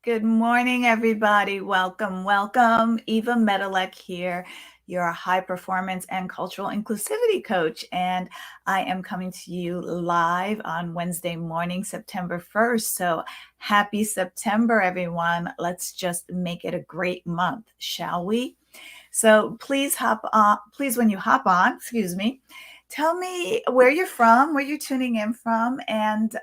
Good morning, everybody. Welcome, welcome. Eva Medilek here, your high performance and cultural inclusivity coach. And I am coming to you live on Wednesday morning, September 1st. So happy September, everyone. Let's just make it a great month, shall we? So please when you hop on, tell me where you're from, where you're tuning in from, and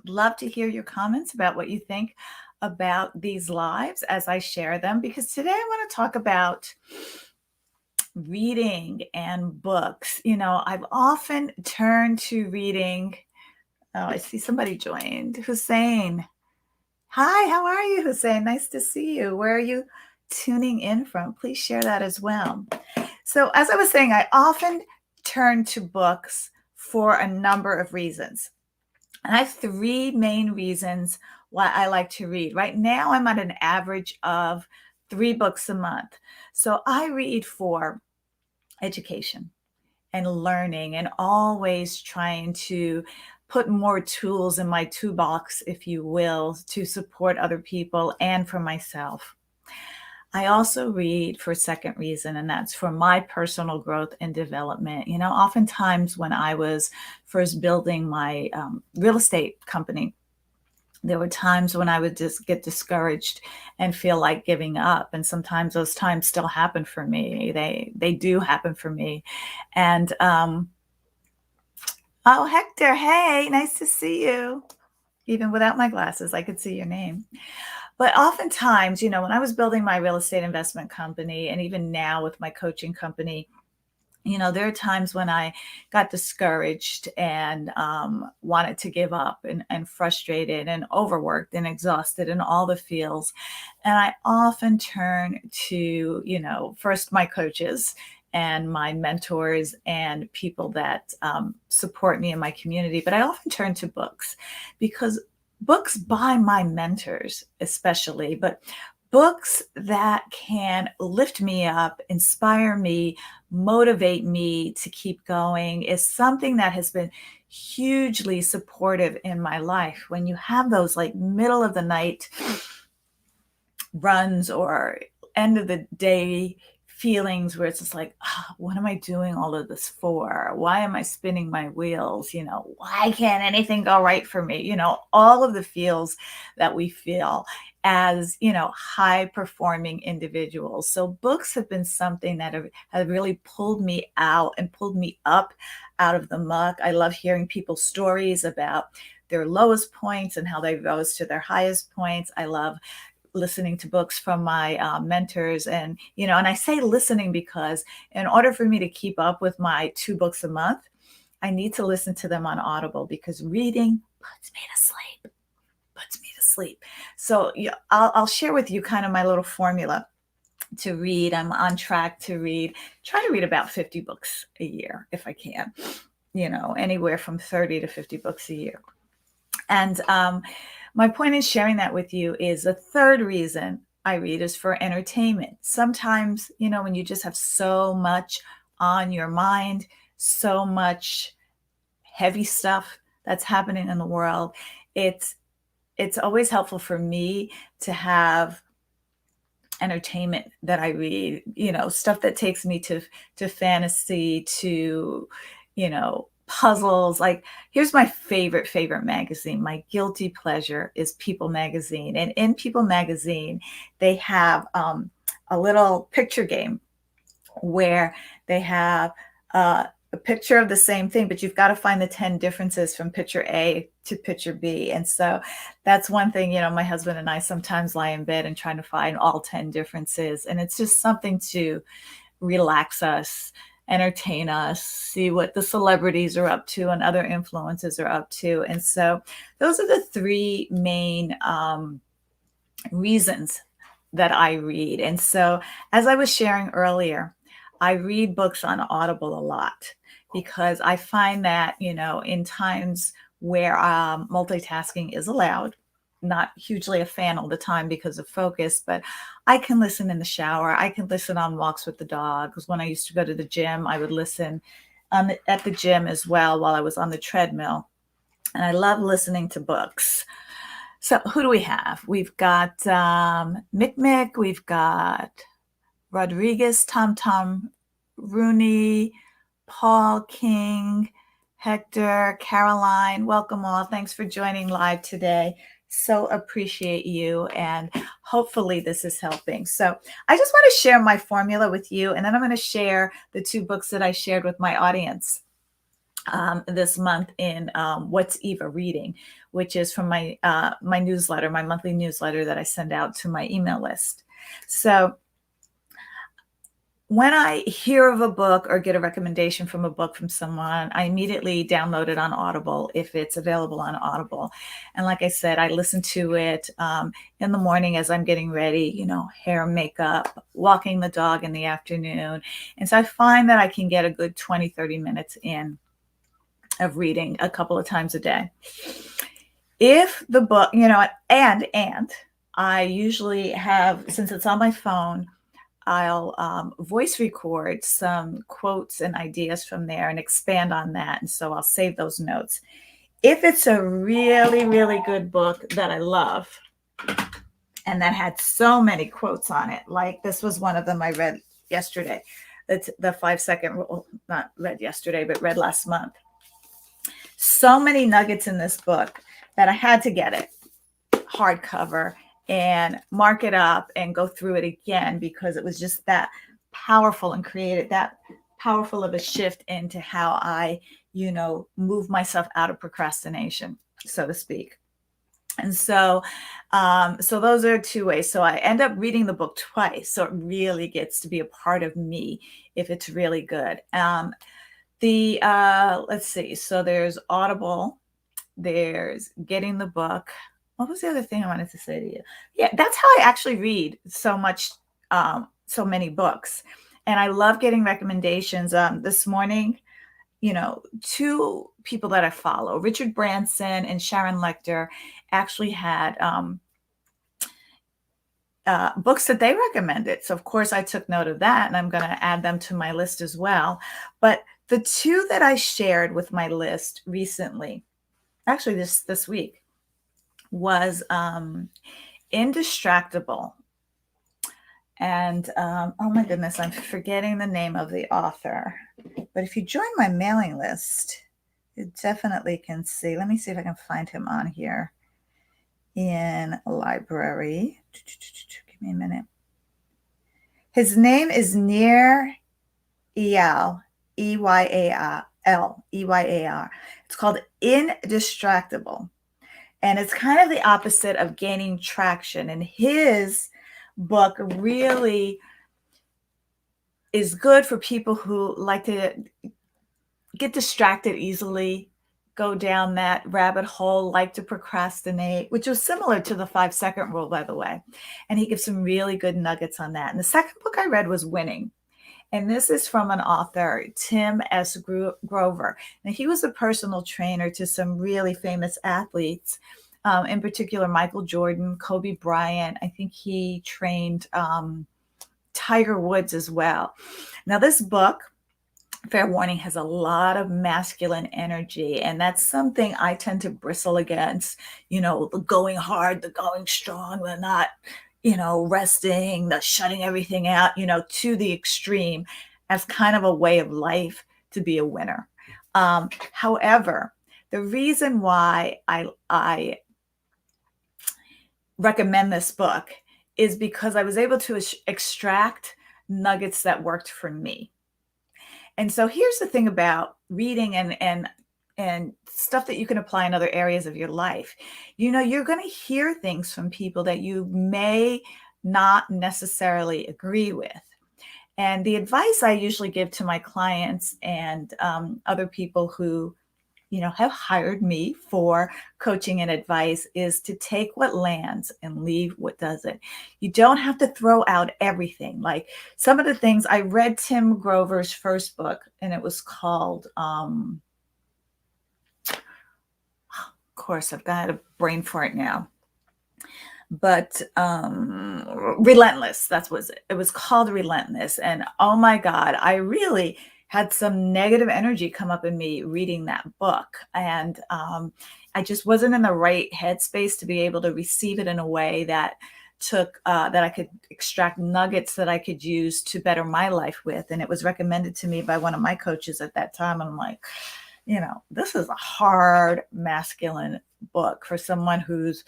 love to hear your comments about what you think about these lives as I share them, because today I want to talk about reading and books. I've often turned to reading. Oh, I see somebody joined. Hussein. Hi, how are you, Hussein? Nice to see you. Where are you tuning in from? Please share that as well. So, as I was saying, I often turn to books for a number of reasons. And I have three main reasons why I like to read. Right now, I'm at an average of 3 books a month. So I read for education and learning, and always trying to put more tools in my toolbox, if you will, to support other people and for myself. I also read for a second reason, and that's for my personal growth and development. Oftentimes when I was first building my real estate company, there were times when I would just get discouraged and feel like giving up. And sometimes those times still happen for me. They do happen for me. And oh, Hector, hey, nice to see you. Even without my glasses, I could see your name. But oftentimes, when I was building my real estate investment company, and even now with my coaching company, there are times when I got discouraged and wanted to give up, and frustrated and overworked and exhausted and all the feels. And I often turn to, first my coaches and my mentors and people that support me in my community. But I often turn to books, because books by my mentors, especially, but books that can lift me up, inspire me, motivate me to keep going, is something that has been hugely supportive in my life. When you have those like middle of the night runs or end of the day feelings where it's just like, what am I doing all of this for? Why am I spinning my wheels? Why can't anything go right for me? All of the feels that we feel as, high performing individuals. So books have been something that have really pulled me out and pulled me up out of the muck. I love hearing people's stories about their lowest points and how they rose to their highest points. I love listening to books from my mentors. And I say listening because in order for me to keep up with my 2 books a month, I need to listen to them on Audible, because reading puts me to sleep. So I'll share with you kind of my little formula to read. I'm on track to try to read about 50 books a year if I can, anywhere from 30 to 50 books a year. And my point in sharing that with you is the third reason I read is for entertainment. Sometimes, when you just have so much on your mind, so much heavy stuff that's happening in the world, it's always helpful for me to have entertainment that I read, stuff that takes me to fantasy, to, puzzles. Like, here's my favorite magazine. My guilty pleasure is People Magazine. And in People Magazine, they have a little picture game where they have a picture of the same thing, but you've got to find the 10 differences from picture A to picture B. And so that's one thing, my husband and I sometimes lie in bed and trying to find all 10 differences. And it's just something to relax us, entertain us, see what the celebrities are up to and other influences are up to. And so those are the three main reasons that I read. And so, as I was sharing earlier, I read books on Audible a lot, because I find that, in times where multitasking is allowed, not hugely a fan all the time because of focus, but I can listen in the shower. I can listen on walks with the dog. Because when I used to go to the gym, I would listen at the gym as well while I was on the treadmill. And I love listening to books. So who do we have? We've got Mick Mick, we've got Rodriguez, Tom Tom, Rooney, Paul King, Hector, Caroline. Welcome all. Thanks for joining live today. So appreciate you, and hopefully this is helping. So I just want to share my formula with you, and then I'm going to share the 2 books that I shared with my audience this month in What's Eva Reading, which is from my my newsletter, my monthly newsletter that I send out to my email list. So when I hear of a book or get a recommendation from a book from someone, I immediately download it on Audible if it's available on Audible. And like I said, I listen to it in the morning as I'm getting ready, you know, hair, makeup, walking the dog in the afternoon. And so I find that I can get a good 20, 30 minutes in of reading a couple of times a day. If the book, you know, and I usually have, since it's on my phone, I'll voice record some quotes and ideas from there and expand on that. And so I'll save those notes. If it's a really, really good book that I love and that had so many quotes on it, like this was one of them I read yesterday. It's the 5-second rule, not read yesterday, but read last month. So many nuggets in this book that I had to get it hardcover and mark it up and go through it again, because it was just that powerful and created that powerful of a shift into how I, you know, move myself out of procrastination, so to speak. And so, so those are 2 ways. So I end up reading the book twice. So it really gets to be a part of me if it's really good. Let's see. So there's Audible, there's getting the book. What was the other thing I wanted to say to you? Yeah, that's how I actually read so much, so many books. And I love getting recommendations. This morning, you know, 2 people that I follow, Richard Branson and Sharon Lechter, actually had books that they recommended. So of course I took note of that, and I'm going to add them to my list as well. But the 2 that I shared with my list recently, actually this week, was Indistractable. And oh my goodness, I'm forgetting the name of the author. But if you join my mailing list, you definitely can see. Let me see if I can find him on here in a library. Give me a minute. His name is Nir Eyal, Eyal, Eyar. It's called Indistractable. And it's kind of the opposite of Gaining Traction. And his book really is good for people who like to get distracted easily, go down that rabbit hole, like to procrastinate, which was similar to the 5-second rule, by the way. And he gives some really good nuggets on that. And the second book I read was Winning. And this is from an author, Tim S. Grover. And he was a personal trainer to some really famous athletes, in particular, Michael Jordan, Kobe Bryant. I think he trained Tiger Woods as well. Now, this book, fair warning, has a lot of masculine energy. And that's something I tend to bristle against, you know, the going hard, the going strong, the not, you know, resting, the shutting everything out, you know, to the extreme as kind of a way of life to be a winner. However, the reason why I recommend this book is because I was able to extract nuggets that worked for me. And so here's the thing about reading and stuff that you can apply in other areas of your life. You know, you're going to hear things from people that you may not necessarily agree with. And the advice I usually give to my clients and other people who, you know, have hired me for coaching and advice is to take what lands and leave what doesn't. You don't have to throw out everything. Like some of the things, I read Tim Grover's first book, and it was called, of course, I've got a brain for it now, but Relentless, that's what it was called, Relentless. And oh my God, I really had some negative energy come up in me reading that book. And I just wasn't in the right headspace to be able to receive it in a way that took that I could extract nuggets that I could use to better my life with. And it was recommended to me by one of my coaches at that time. And I'm like, this is a hard masculine book for someone who's,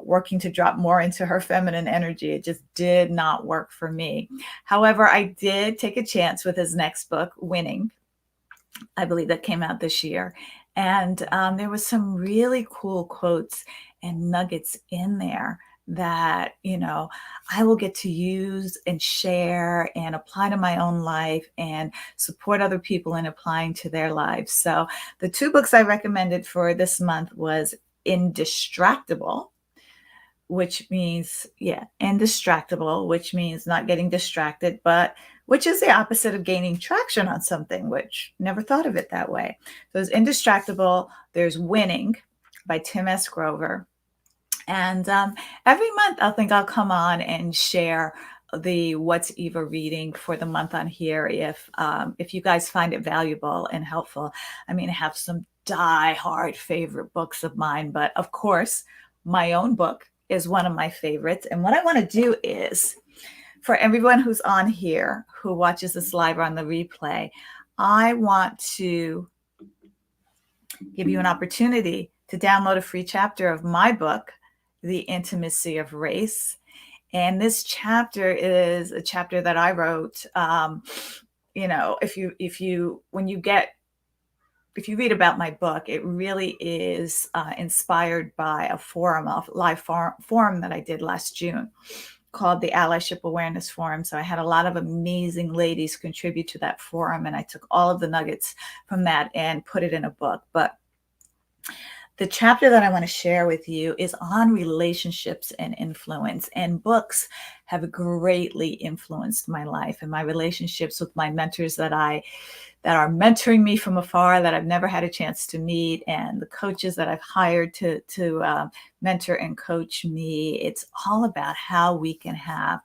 working to drop more into her feminine energy. It just did not work for me. However, I did take a chance with his next book, Winning. I believe that came out this year. And there was some really cool quotes and nuggets in there that, I will get to use and share and apply to my own life and support other people in applying to their lives. So the two books I recommended for this month was Indistractable, which means, indistractable, which means not getting distracted, but which is the opposite of gaining traction on something, which never thought of it that way. So there's Indistractable, there's Winning by Tim S. Grover. And every month I'll come on and share the What's Eva reading for the month on here if you guys find it valuable and helpful. I mean, I have some die-hard favorite books of mine, but of course, my own book is one of my favorites. And what I want to do is, for everyone who's on here, who watches this live or on the replay, I want to give you an opportunity to download a free chapter of my book, The Intimacy of Race. And this chapter is a chapter that I wrote. If you read about my book, it really is inspired by a live forum that I did last June called the Allyship Awareness Forum. So I had a lot of amazing ladies contribute to that forum, and I took all of the nuggets from that and put it in a book. But the chapter that I want to share with you is on relationships and influence. And books have greatly influenced my life and my relationships with my mentors that are mentoring me from afar, that I've never had a chance to meet, and the coaches that I've hired to mentor and coach me. It's all about how we can have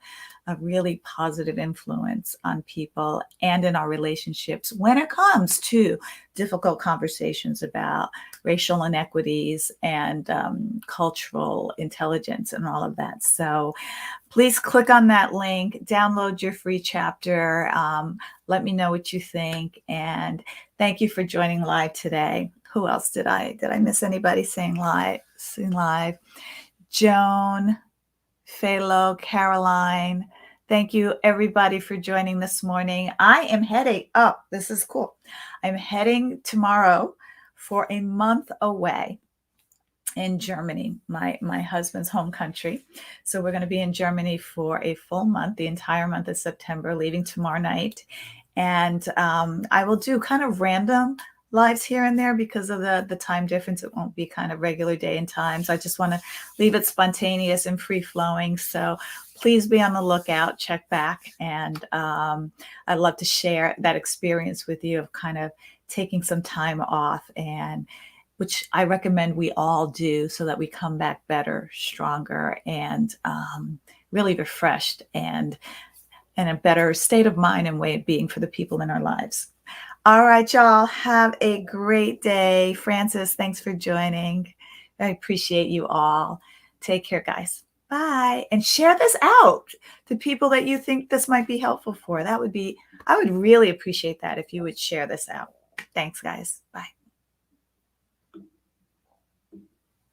a really positive influence on people and in our relationships when it comes to difficult conversations about racial inequities and cultural intelligence and all of that. So please click on that link, download your free chapter. Let me know what you think. And thank you for joining live today. Who else did I miss anybody saying live? Joan, Phalo, Caroline. Thank you everybody for joining this morning. I am heading up. This is cool. I'm heading tomorrow for a month away in Germany, my husband's home country. So we're going to be in Germany for a full month, the entire month of September, leaving tomorrow night. And I will do kind of random lives here and there because of the time difference. It won't be kind of regular day and times. I just want to leave it spontaneous and free flowing. So please be on the lookout, check back. And I'd love to share that experience with you of kind of taking some time off, and which I recommend we all do so that we come back better, stronger, and really refreshed and in a better state of mind and way of being for the people in our lives. All right, y'all, have a great day. Francis, thanks for joining. I appreciate you all. Take care, guys. Bye. And share this out to people that you think this might be helpful for. I would really appreciate that if you would share this out. Thanks, guys. Bye.